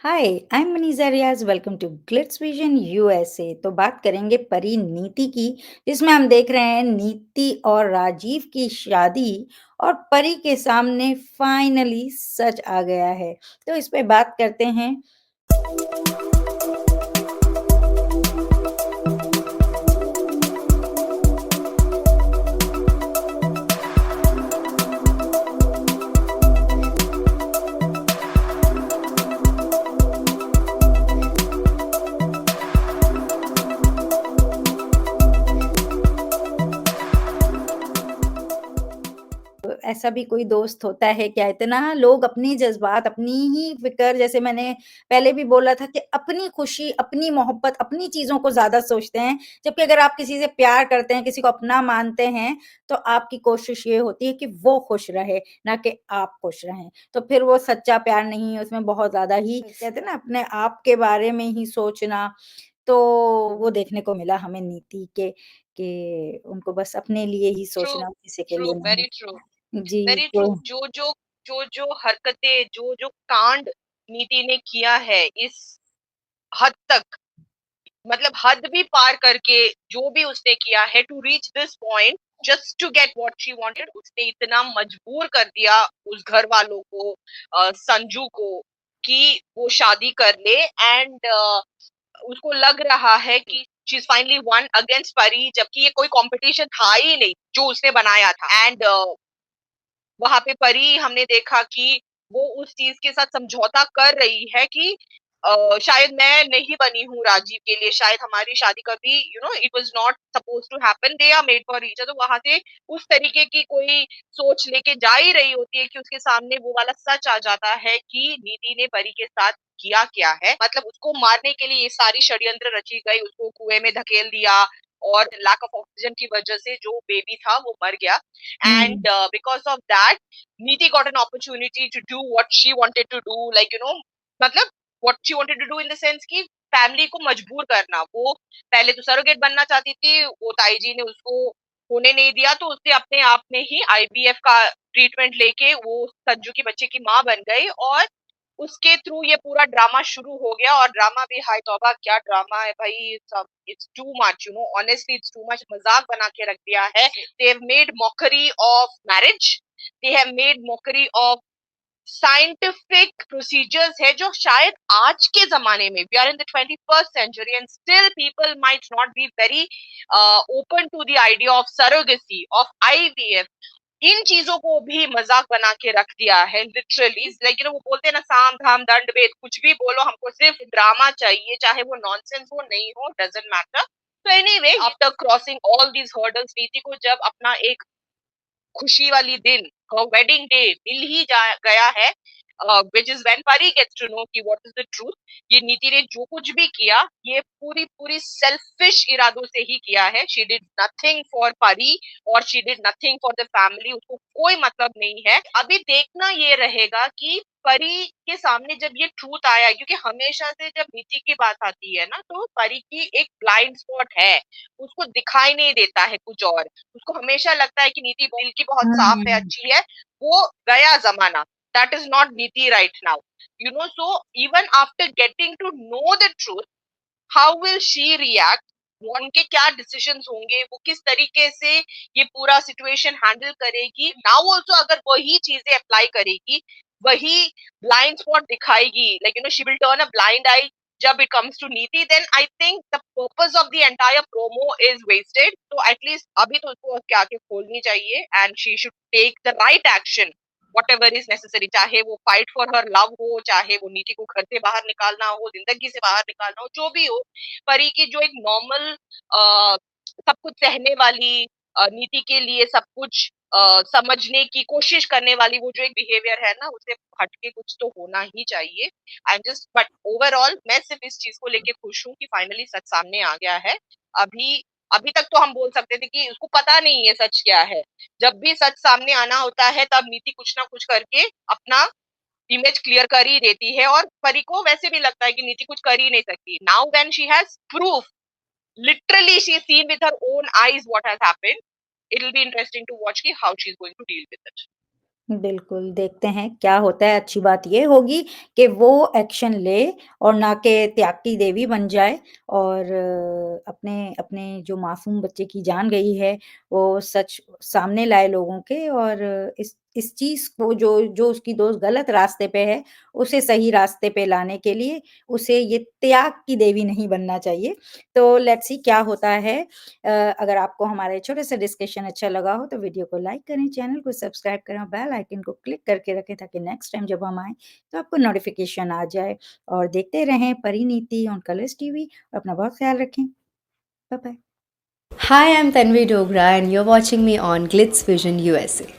Hi, I am Maniza Riyaz, welcome to Glitz Vision USA. तो बात करेंगे परी-नीति की, जिसमें हम देख रहे हैं नीति और राजीव की शादी और परी के सामने फाइनली सच आ गया है। तो इस पे बात करते हैं। ऐसा भी कोई दोस्त होता है क्या? इतना लोग अपनी जज़्बात, अपनी ही फ़िक्र, जैसे मैंने पहले भी बोला था कि अपनी खुशी, अपनी मोहब्बत, अपनी चीज़ों को ज़्यादा सोचते हैं। जबकि अगर आप किसी से प्यार करते हैं, किसी को अपना मानते हैं, तो आपकी कोशिश ये होती है कि वो खुश रहे, ना कि आप खुश रहें। तो फिर वो सच्चा प्यार नहीं है, उसमें बहुत ज़्यादा ही कहते हैं ना अपने आप के बारे में ही सोचना। तो वो देखने को मिला हमें नीति के कि उनको बस अपने लिए ही ट्रू, सोचना, किसी के ट्रू, लिए नहीं। वेरी ट्रू, जी, वेरी ट्रू। तो जो हरकतें, जो कांड नीति ने किया है इस हद तक, मतलब हद भी पार करके जो भी उसने किया है to reach this point, just to get what she wanted, उसने इतना मजबूर कर दिया उस घर वालों को, संजू को, कि वो शादी कर ले। एंड उसको लग रहा है कि she is finally one against परी, जबकि ये कोई कंपटीशन था ही नहीं जो उसने बनाया था। एंड वहां पे परी हमने देखा कि वो उस चीज के साथ समझौता कर रही है कि शायद मैं नहीं बनी हूँ राजीव के लिए, शायद हमारी शादी कभी it was not suppose to happen, they are made for each other. तो वहां से उस तरीके की कोई सोच लेके जा ही रही होती है कि उसके सामने वो वाला सच आ जाता है कि नीति ने परी के साथ किया क्या है। मतलब उसको मारने के लिए ये सारी षड्यंत्र रची गई, उसको कुएं में धकेल दिया, और लैक ऑफ ऑक्सीजन की वजह से जो बेबी था वो मर गया। हुँ, And because of that, Neeti got an opportunity to do what she wanted to do, like मतलब what she wanted to do in the sense कि फैमिली को मजबूर करना। वो पहले तो सरोगेट बनना चाहती थी, वो ताई जी ने उसको होने नहीं दिया, तो उसने अपने आप में ही आईवीएफ का ट्रीटमेंट लेके वो संजू के बच्चे की माँ बन गई। और उसके थ्रू ये पूरा ड्रामा शुरू हो गया। और ड्रामा भी, हाय तौबा क्या ड्रामा है भाई, सब it's too much, honestly it's too much. मजाक बना के रख दिया है। They have made mockery of marriage, they have made mockery of scientific procedures है, जो शायद आज के जमाने में, we are in the 21st century and still people might not be very open to the idea of surrogacy, of IVF. इन चीजों को भी मजाक बना के रख दिया है लिटरली। लाइक वो बोलते हैं ना, साम धाम दंड भेद, कुछ भी बोलो, हमको सिर्फ ड्रामा चाहिए, चाहे वो नॉनसेंस हो नहीं हो, डजंट मैटर। तो anyway, after crossing all these hurdles, नीति को जब अपना एक खुशी वाली दिन, वेडिंग डे मिल ही गया है, विच इज व्हेन परी गेट्स टू नो कि व्हाट इज द ट्रूथ। ये नीति ने जो कुछ भी किया, ये पूरी पूरी सेल्फिश इरादों से ही किया है। शी डिड नथिंग फॉर परी, और she did nothing for the family. उसको कोई मतलब नहीं है। अभी देखना ये रहेगा कि परी के सामने जब ये ट्रूथ आया, क्योंकि हमेशा से जब नीति की बात आती है ना, तो परी की एक ब्लाइंड स्पॉट है, उसको दिखाई नहीं देता है कुछ और। उसको हमेशा लगता है कि नीति दिल की बहुत साफ है, हुँ, अच्छी है। वो गया जमाना, that is not needed right now. So even after getting to know the truth, how will she react, उनके क्या डिसीजंस होंगे, वो किस तरीके से ये पूरा सिचुएशन हैंडल करेगी। नाउ ऑल्सो अगर वही चीजें अप्लाई करेगी, वही ब्लाइंड स्पॉट दिखाएगी, like she will turn a blind eye जब it comes to Niti, then I think the purpose of the entire promo is wasted. तो एटलीस्ट अभी तो उसको उसके आगे खोलनी चाहिए, and she should take the right action, whatever is necessary, चाहे वो फाइट फॉर हर लव हो, चाहे वो नीति को घर से बाहर निकालना हो, जिंदगी से बाहर निकालना हो, जो भी हो। परी की जो एक नॉर्मल सब कुछ सहने वाली, नीति के लिए सब कुछ समझने की कोशिश करने वाली, वो जो एक बिहेवियर है ना, उसे हटके कुछ तो होना ही चाहिए। आई जस्ट, बट ओवरऑल मैं सिर्फ इस चीज को लेके खुश हूँ कि फाइनली सच सामने आ गया है। अभी अभी तक तो हम बोल सकते थे कि उसको पता नहीं है सच क्या है। जब भी सच सामने आना होता है, तब नीति कुछ ना कुछ करके अपना इमेज क्लियर कर ही देती है। और परी को वैसे भी लगता है कि नीति कुछ कर ही नहीं सकती। Now when she has proof, literally she has seen with her own eyes what has happened, it will be interesting to watch ki how she is going to deal with it. बिल्कुल, देखते हैं क्या होता है। अच्छी बात ये होगी कि वो एक्शन ले और ना कि त्याग की देवी बन जाए और अपने अपने जो मासूम बच्चे की जान गई है, वो सच सामने लाए लोगों के और इस चीज़ को जो जो उसकी दोस्त गलत रास्ते पे है, उसे सही रास्ते पे लाने के लिए उसे ये त्याग की देवी नहीं बनना चाहिए। तो लेट्स सी क्या होता है। अगर आपको हमारा ये छोटा-सा डिस्कशन अच्छा लगा हो तो वीडियो को लाइक करें, चैनल को सब्सक्राइब करें और बेल आइकन को क्लिक करके रखें ताकि नेक्स्ट टाइम जब हम आएँ तो आपको नोटिफ़िकेशन आ जाए और देखते रहें परिनीति ऑन कलर्स टीवी और अपना बहुत ख़्याल रखें। Bye-bye. Hi, I'm Tanvi Dogra, and you're watching me on Glitz Vision USA.